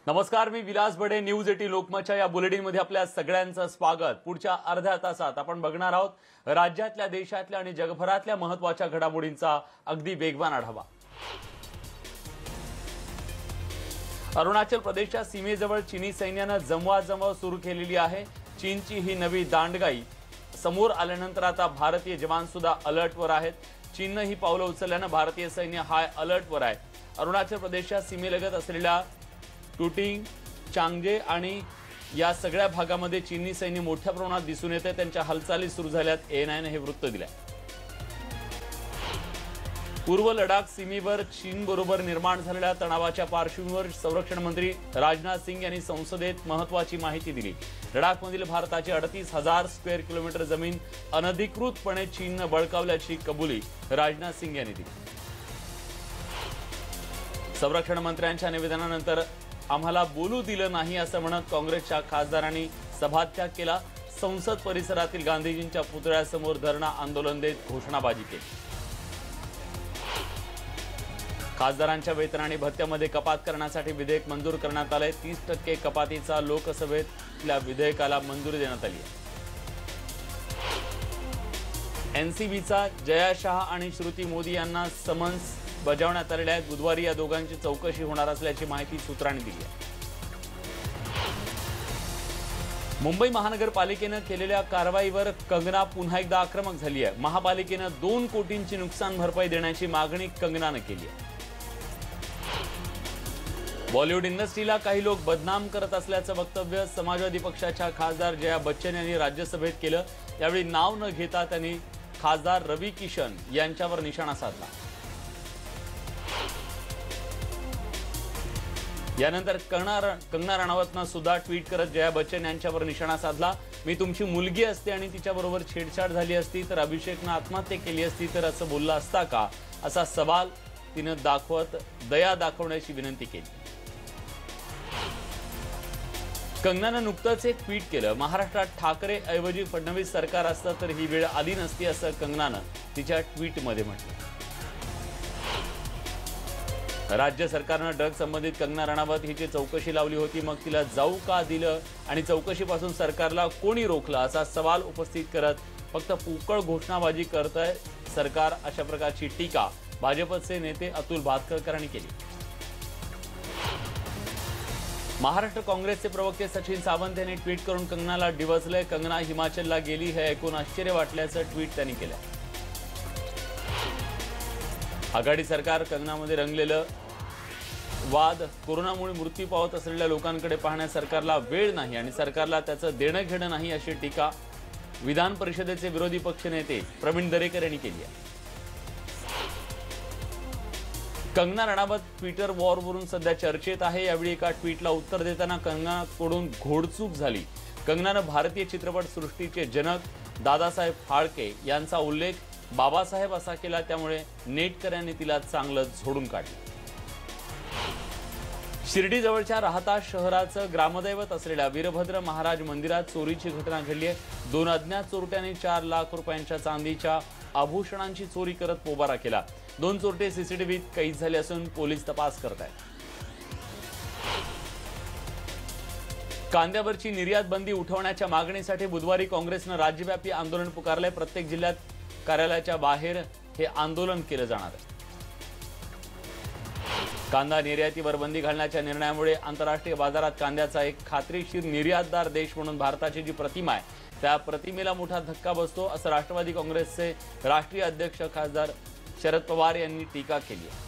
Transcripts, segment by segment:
नमस्कार, मी विलास बडे. न्यूज 18 लोकमतच्या या बुलेटिनमध्ये आपल्या सगळ्यांचं स्वागत. पुढच्या अर्ध्या तासात आपण बघणार आहोत राज्यातल्या, देशातल्या आणि जगभरातल्या महत्त्वाच्या घडामोडींचा अगदी वेगवान आढावा. अरुणाचल प्रदेशच्या सीमेजवळ चीनी सैन्यानं जमवाजमव सुरू केलेली आहे. चीनची ही नवी दांडगाई समोर आल्यानंतर आता भारतीय जवान सुद्धा अलर्टवर आहेत. चीननं ही पावलं उचलल्यानं भारतीय सैन्य हाय अलर्टवर आहे. अरुणाचल प्रदेशच्या सीमेलगत असलेल्या टुटिंग, चांगजे आणि या सगळ्या भागामध्ये चीनी सैन्य मोठ्या प्रमाणात दिसून येते. त्यांच्या हालचाली सुरू झाल्यात, ANI हे वृत्त दिलंय. पूर्व लडाख सीमेवर चीनबरोबर निर्माण झालेल्या तणावाच्या पार्श्वभूमीवर संरक्षण मंत्री राजनाथ सिंग यांनी संसदेत महत्त्वाची माहिती दिली. लडाखमधील भारताची 38,000 स्क्वेअर किलोमीटर जमीन अनधिकृतपणे चीननं बळकावल्याची कबुली राजनाथ सिंग यांनी दिली. संरक्षण मंत्र्यांच्या निवेदनानंतर आम्हाला बोलू दिलं नाही असं म्हणत काँग्रेसच्या खासदारांनी सभात्याग केला. संसद परिसरातील गांधीजींच्या पुतळ्यासमोर धरणं आंदोलन देत घोषणाबाजी केली. खासदारांच्या वेतन आणि भत्त्यामध्ये कपात करण्यासाठी विधेयक मंजूर करण्यात आले. 30% कपातीचा लोकसभेतल्या विधेयकाला मंजुरी देण्यात आली आहे. NCBचा जया शहा आणि श्रुती मोदी यांना समन्स बजावण्यात आलेले आहेत. बुधवारी या दोघांची चौकशी होणार असल्याची माहिती सूत्रांनी दिली आहे. मुंबई महानगरपालिकेनं केलेल्या कारवाईवर कंगना पुन्हा एकदा आक्रमक झाली आहे. महापालिकेनं 2 कोटींची नुकसान भरपाई देण्याची मागणी कंगनानं केली आहे. बॉलिवूड इंडस्ट्रीला काही लोक बदनाम करत असल्याचं वक्तव्य समाजवादी पक्षाच्या खासदार जया बच्चन यांनी राज्यसभेत केलं. यावेळी नाव न घेता त्यांनी खासदार रवी किशन यांच्यावर निशाणा साधला. यानंतर कंगना राणावतनं सुद्धा ट्विट करत जया बच्चन यांच्यावर निशाणा साधला. मी तुमची मुलगी असते आणि तिच्याबरोबर छेडछाड झाली असती तर अभिषेकनं आत्महत्या केली असती तर असं बोलला असता का, असा सवाल तिनं दाखवत दया दाखवण्याची विनंती केली. कंगनानं नुकतंच एक ट्विट केलं. महाराष्ट्रात ठाकरे ऐवजी फडणवीस सरकार असतं तर ही वेळ आली नसती असं कंगनानं तिच्या ट्विटमध्ये म्हटलं. राज्य सरकारनं ड्रग संबंधित कंगना राणावत हिची चौकशी लावली होती, मग तिला जाऊ का दिलं आणि चौकशीपासून सरकारला कोणी रोखलं असा सवाल उपस्थित करत फक्त पोकळ घोषणाबाजी करतंय सरकार, अशा प्रकारची टीका भाजपचे नेते अतुल भातखळकरांनी केली. महाराष्ट्र काँग्रेसचे प्रवक्ते सचिन सावंत यांनी ट्विट करून कंगनाला डिवचलंय. कंगना हिमाचलला गेली हे ऐकून आश्चर्य वाटल्याचं ट्विट त्यांनी केलं. आघाडी सरकार कंगनामध्ये रंगलेलं वाद, कोरोनामुळे मृत्यू पावत असलेल्या लोकांकडे पाहण्यास सरकारला वेळ नाही आणि सरकारला त्याचं देणं घेणं नाही अशी टीका विधान परिषदेचे विरोधी पक्षनेते प्रवीण दरेकर यांनी केली आहे. कंगना राणावत ट्विटर वॉरवरून सध्या चर्चेत आहे. यावेळी एका ट्विटला उत्तर देताना कंगनाकडून घोडचूक झाली. कंगनानं भारतीय चित्रपट सृष्टीचे जनक दादासाहेब फाळके यांचा उल्लेख बाबासाहेब असा केला, त्यामुळे नेटकऱ्यांनी तिला चांगलं झोडून काढलं. शिर्डी जवळच्या राहता शहराचं ग्रामदैवत असलेल्या वीरभद्र महाराज मंदिरात चोरीची घटना घडली आहे. 2 अज्ञात चोरट्यांनी 4 लाख रुपयांच्या चांदीच्या आभूषणांची चोरी करत पोबारा केला. 2 चोरटे सीसीटीव्हीत कैद झाले असून पोलीस तपास करत आहेत. कांद्यावरची निर्यात बंदी उठवण्याच्या मागणीसाठी बुधवारी काँग्रेसनं राज्यव्यापी आंदोलन पुकारलंय. प्रत्येक जिल्ह्यात कार्यालयाच्या बाहेर हे आंदोलन केलं जाणार आहे. कांदा निर्यातीवर बंदी घालण्याच्या निर्णयामुळे आंतरराष्ट्रीय बाजारात कांद्याचा एक खात्रीशीर निर्यातदार देश म्हणून भारताची जी प्रतिमा आहे त्या प्रतिमेला मोठा धक्का बसतो, असं राष्ट्रवादी काँग्रेसचे राष्ट्रीय अध्यक्ष खासदार शरद पवार यांनी टीका केली आहे.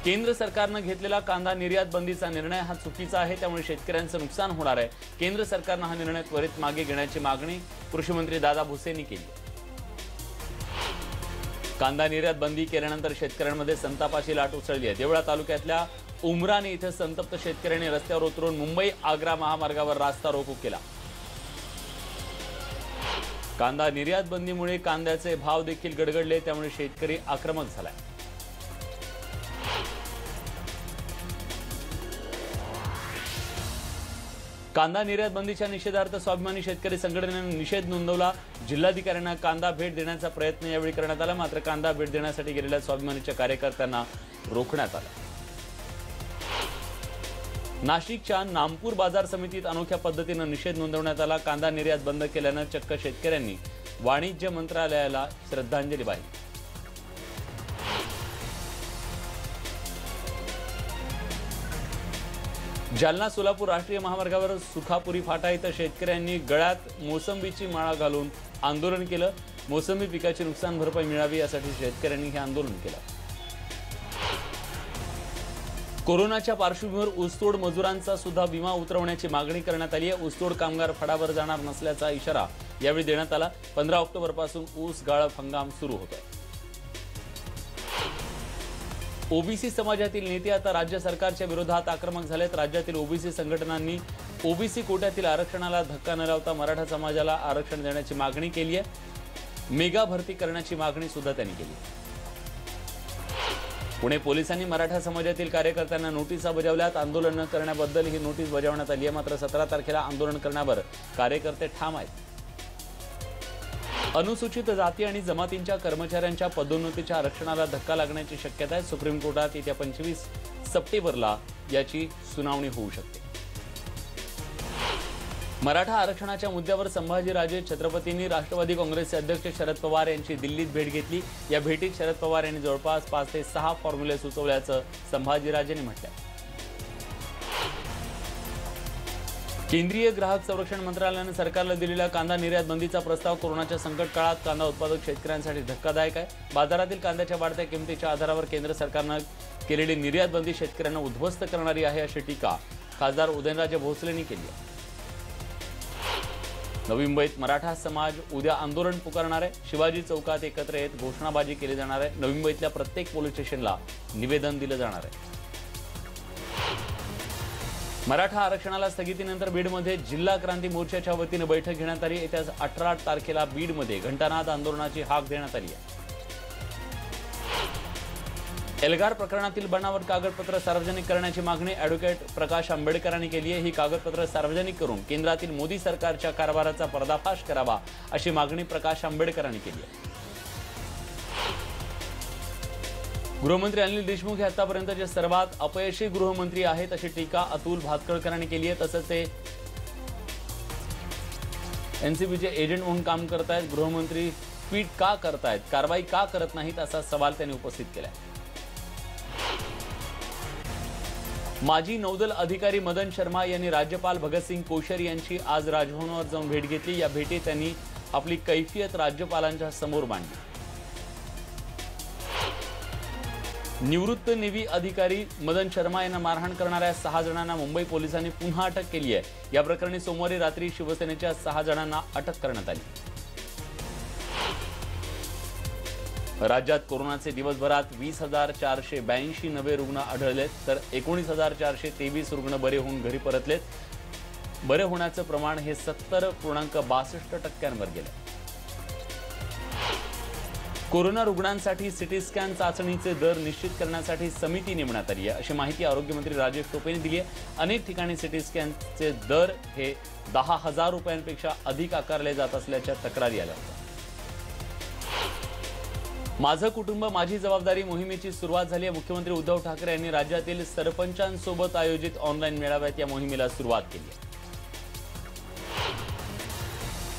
केंद्र सरकारनं घेतलेला कांदा निर्यात बंदीचा निर्णय हा चुकीचा आहे, त्यामुळे शेतकऱ्यांचं नुकसान होणार आहे. केंद्र सरकारनं हा निर्णय त्वरित मागे घेण्याची मागणी कृषी मंत्री दादा भुसे यांनी केली. कांदा निर्यात बंदी केल्यानंतर शेतकऱ्यांमध्ये संतापाची लाट उसळली आहे. देवळा तालुक्यातल्या उमराणी इथे संतप्त शेतकऱ्यांनी रस्त्यावर उतरून मुंबई आग्रा महामार्गावर रास्ता रोको केला. कांदा निर्यात बंदीमुळे कांद्याचे भाव देखील गडगडले, त्यामुळे शेतकरी आक्रमक झालाय. कांदा निर्यात बंदीच्या निषेधार्थ स्वाभिमानी शेतकरी संघटनेने निषेध नोंदवला। जिल्हाधिकाऱ्यांना कांदा भेट देण्याचा प्रयत्न यावेळी करण्यात आला, मात्र कांदा भेट देण्यासाठी गेलेल्या स्वाभिमानीच्या कार्यकर्त्यांना रोखण्यात आलं। नाशिकच्या नामपूर बाजार समितीत अनोख्या पद्धतीने निषेध नोंदवण्यात आला। कांदा निर्यात बंद केल्यानं चक्क शेतकऱ्यांनी वाणिज्य मंत्रालयाला श्रद्धांजली वाहिली। जालना सोलापूर राष्ट्रीय महामार्गावर सुखापुरी फाटा इथं शेतकऱ्यांनी गळ्यात मोसंबीची माळा घालून आंदोलन केलं। मोसंबी पिकाची नुकसान भरपाई मिळावी यासाठी शेतकऱ्यांनी हे आंदोलन केलं। कोरोनाच्या पार्श्वभूमीवर ऊसतोड मजुरांचा सुद्धा विमा उतरवण्याची मागणी करण्यात आली आहे। ऊसतोड कामगार फडावर जाणार नसल्याचा इशारा यावेळी देण्यात आला। 15 ऑक्टोबरपासून ऊस गाळप हंगाम सुरू होत आहे। ओबीसी समाजातील नेते आता राज्य सरकारच्या विरोधात आक्रमक झालेत। राज्यातील ओबीसी संघटनांनी ओबीसी कोट्यातील आरक्षणाला धक्का न लावता मराठा समाजाला आरक्षण देण्याची मागणी केली आहे। मेगा भरती करण्याची मागणी सुद्धा त्यांनी केली। पुणे पोलिसांनी मराठा समाजातील कार्यकर्त्यांना नोटिसा बजावल्यात। आंदोलन न करण्याबद्दल ही नोटीस बजावण्यात आली आहे, मात्र 17 तारखेला आंदोलन करण्यावर कार्यकर्ते ठाम आहेत। अनुसूचित जाती आणि जमातींच्या कर्मचाऱ्यांच्या पदोन्नतीच्या आरक्षणाला धक्का लागण्याची शक्यता आहे। सुप्रीम कोर्टात येत्या 25 सप्टेंबरला याची सुनावणी होऊ शकते। मराठा आरक्षणाच्या मुद्द्यावर संभाजीराजे छत्रपतींनी राष्ट्रवादी काँग्रेसचे अध्यक्ष शरद पवार यांची दिल्लीत भेट घेतली। या भेटीत शरद पवार यांनी जवळपास 5 ते 6 फॉर्म्युले सुचवल्याचं संभाजीराजेंनी म्हटलंय। केंद्रीय ग्राहक संरक्षण मंत्रालयाने सरकारला दिलेला कांदा निर्यात बंदीचा प्रस्ताव कोरोनाच्या संकट काळात कांदा उत्पादक शेतकऱ्यांसाठी धक्कादायक आहे। बाजारातील कांद्याच्या वाढत्या किमतीच्या आधारावर केंद्र सरकारने केलेली निर्यात बंदी शेतकऱ्यांना उद्ध्वस्त करणारी आहे, अशी टीका खासदार उदयनराजे भोसलेंनी केली आहे। नवी मुंबईत मराठा समाज उद्या आंदोलन पुकारणार आहे। शिवाजी चौकात एकत्र येत घोषणाबाजी केली जाणार आहे। नवी मुंबईतल्या प्रत्येक पोलीस स्टेशनला निवेदन दिलं जाणार आहे। मराठा आरक्षणाला स्थगितीनंतर बीडमध्ये जिल्हा क्रांती मोर्चाच्या वतीने बैठक घेण्यात आली। येत्या 18 तारखेला बीडमध्ये घंटानाद आंदोलनाची हाक देण्यात आली आहे। एल्गार प्रकरणातील बनावट कागदपत्र सार्वजनिक करण्याची मागणी ॲडव्होकेट प्रकाश आंबेडकरांनी केली आहे। ही कागदपत्र सार्वजनिक करून केंद्रातील मोदी सरकारच्या कारभाराचा पर्दाफाश करावा, अशी मागणी प्रकाश आंबेडकरांनी केली आहे। गृहमंत्री अनिल देशमुख हे आतापर्यंतचे सर्वात अपयशी गृहमंत्री आहेत, अशी टीका अतुल भातखळकरांनी केली आहे। तसंच ते एनसीबीचे एजंट म्हणून काम करतायत। गृहमंत्री ट्विट का करतायत, कारवाई का करत नाहीत, असा सवाल त्यांनी उपस्थित केलाय। माजी नौदल अधिकारी मदन शर्मा यांनी राज्यपाल भगतसिंग कोश्यारी यांची आज राजभवनावर जाऊन भेट घेतली। या भेटीत त्यांनी आपली कैफियत राज्यपालांच्या समोर मांडली। निवृत्त नेव्ही अधिकारी मदन शर्मा यांना मारहाण करणाऱ्या 6 जणांना मुंबई पोलिसांनी पुन्हा अटक केली आहे। या प्रकरणी सोमवारी रात्री शिवसेनेच्या 6 जणांना अटक करण्यात आली। राज्यात कोरोनाचे दिवसभरात 20,482 नवे रुग्ण आढळलेत, तर 19,423 रुग्ण बरे होऊन घरी परतलेत। बरे होण्याचं प्रमाण हे 70.62% गेले। कोरोना रुग्णांसाठी सिटी स्कॅन चाचणीचे दर निश्चित करण्यासाठी समिती नेमण्यात आली आहे, अशी माहिती आरोग्यमंत्री राजेश टोपेंनी दिली आहे। अनेक ठिकाणी सिटी स्कॅनचे दर हे 10,000 रुपयांपेक्षा अधिक आकारले जात असल्याच्या तक्रारी आल्या होत्या। माझं कुटुंब माझी जबाबदारी मोहिमेची सुरुवात झाली आहे। मुख्यमंत्री उद्धव ठाकरे यांनी राज्यातील सरपंचांसोबत आयोजित ऑनलाईन मेळाव्यात या मोहिमेला सुरुवात केली आहे।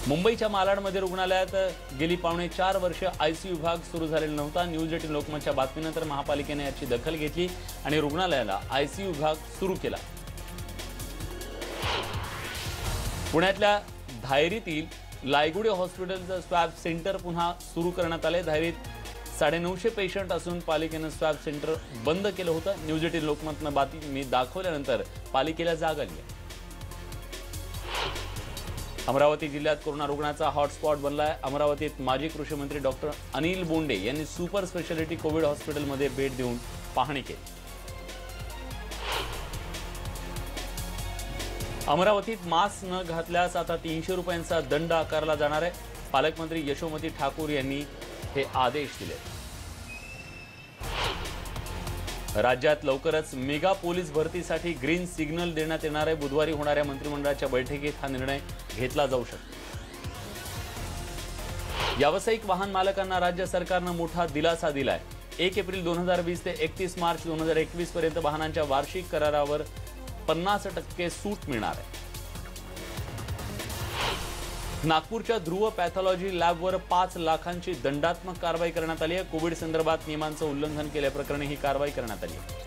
मुंबईच्या मालाडमध्ये रुग्णालयात गेली 4.5 वर्ष आयसीयू विभाग सुरू झालेला नव्हता। न्यूज 18 लोकमतच्या बातमीनंतर महापालिकेने याची दखल घेतली आणि रुग्णालयाला आयसीयू विभाग सुरू केला। पुण्यातल्या धायरीतील लायगुडे हॉस्पिटलचं स्वॅब सेंटर पुन्हा सुरू करण्यात आले। धायरीत 950 पेशंट असून पालिकेनं स्वॅब सेंटर बंद केलं होतं। न्यूज 18 लोकमतनं बातमी दाखवल्यानंतर पालिकेला जाग आली आहे। अमरावती जिल्ह्यात कोरोना रुग्णाचा हॉटस्पॉट बनलाय। अमरावतीत माजी कृषी मंत्री डॉक्टर अनिल बोंडे यांनी सुपर स्पेशालिटी कोविड हॉस्पिटलमध्ये भेट देऊन पाहणी केली। अमरावतीत मास्क न घातल्यास आता 300 रुपयांचा दंड आकारला जाणार आहे। पालकमंत्री यशोमती ठाकूर यांनी हे आदेश दिले। राज्यात लवकरच मेगा पोलीस भरतीसाठी ग्रीन सिग्नल देण्यात येणार आहे। बुधवारी होणाऱ्या मंत्रिमंडळाच्या बैठकीत हा निर्णय घेतला जाऊ शकतो। व्यावसायिक वाहन मालकांना राज्य सरकारने मोठा दिलासा दिलाय। 1 एप्रिल 2020 ते 31 मार्च 2021 पर्यंत वाहनांच्या वार्षिक करारावर 50% सूट मिळणार आहे। नागपूरच्या ध्रुव पॅथॉलॉजी लॅबवर 5 लाखांची दंडात्मक कारवाई करण्यात आली आहे। कोविड संदर्भात नियमांचं उल्लंघन केल्याप्रकरणी ही कारवाई करण्यात आली आहे।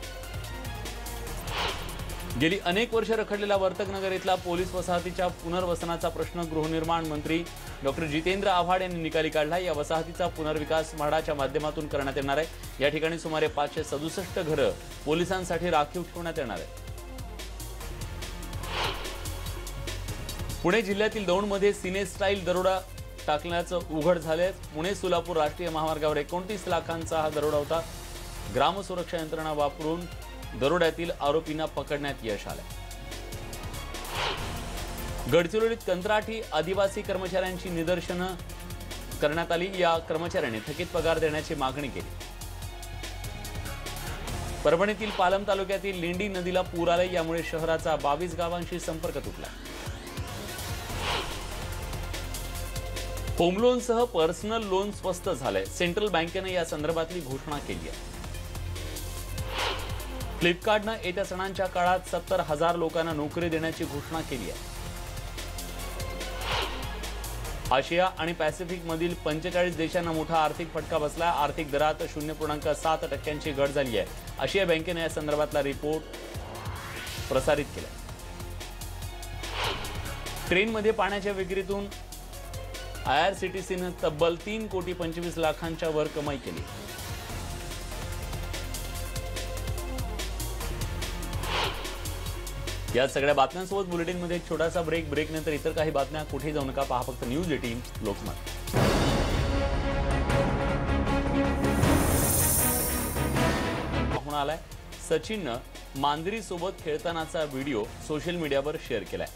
गेली अनेक वर्ष रखडलेला वर्तकनगर इथला पोलीस वसाहतीच्या पुनर्वसनाचा प्रश्न गृहनिर्माण मंत्री डॉक्टर जितेंद्र आव्हाड यांनी निकाली काढला। या वसाहतीचा पुनर्विकास म्हाडाच्या माध्यमातून करण्यात येणार आहे। या ठिकाणी सुमारे 567 घरं पोलिसांसाठी राखीव ठेवण्यात येणार आहे। पुणे जिल्ह्यातील दौंडमध्ये सिने स्टाईल दरोडा टाकल्याचं उघड झालंय। पुणे सोलापूर राष्ट्रीय महामार्गावर 29 लाखांचा हा दरोडा होता। ग्रामसुरक्षा यंत्रणा वापरून दरोड्यातील आरोपींना पकडण्यात यश आलंय। गडचिरोलीत कंत्राटी आदिवासी कर्मचाऱ्यांची निदर्शनं करण्यात आली। या कर्मचाऱ्यांनी थकीत पगार देण्याची मागणी केली। परभणीतील पालम तालुक्यातील लेंडी नदीला पूर आले। यामुळे शहराचा 22 गावांशी संपर्क तुटला। होम लोनसह पर्सनल लोन स्वस्त झाले। सेंट्रल बँकेने या संदर्भातली घोषणा केली आहे। फ्लिपकार्टने येत्या सणांच्या काळात 70,000 लोकांना नोकरी देण्याची घोषणा केली आहे। आशिया आणि पॅसिफिक मधील 45 देशांना मोठा आर्थिक फटका बसला। आर्थिक दरात 0.7% घट झाली आहे। आशिया बँकेने या संदर्भातला रिपोर्ट प्रसारित केला। ट्रेनमध्ये पाण्याच्या विक्रीतून IRCTCने तब्बल 3,25,00,000च्या वर कमाई केली। या सगळ्या बातम्यांसोबत बुलेटिनमध्ये एक छोटासा ब्रेक नंतर इतर काही बातम्या। कुठे जाऊ नका, पहा फक्त न्यूज 18 लोकमत। होऊन आलाय सचिननं मांजरी सोबत खेळतानाचा व्हिडिओ सोशल मीडियावर शेअर केलाय।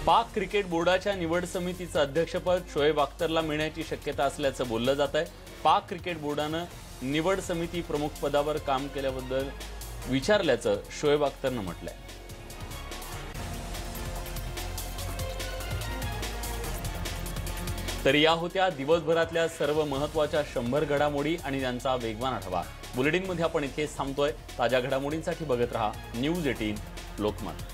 पाक क्रिकेट बोर्डाच्या निवड समितीचं अध्यक्षपद शोएब अख्तरला मिळण्याची शक्यता असल्याचं बोललं जात आहे। पाक क्रिकेट बोर्डानं निवड समिती प्रमुख पदावर काम केल्याबद्दल विचारल्याचं शोएब अख्तरनं म्हटलंय। तर या होत्या दिवसभरातल्या सर्व महत्त्वाच्या 100 घडामोडी आणि त्यांचा वेगवान आढावा। बुलेटिनमध्ये आपण इथेच थांबतोय। ताज्या घडामोडींसाठी बघत रहा न्यूज 18 लोकमत।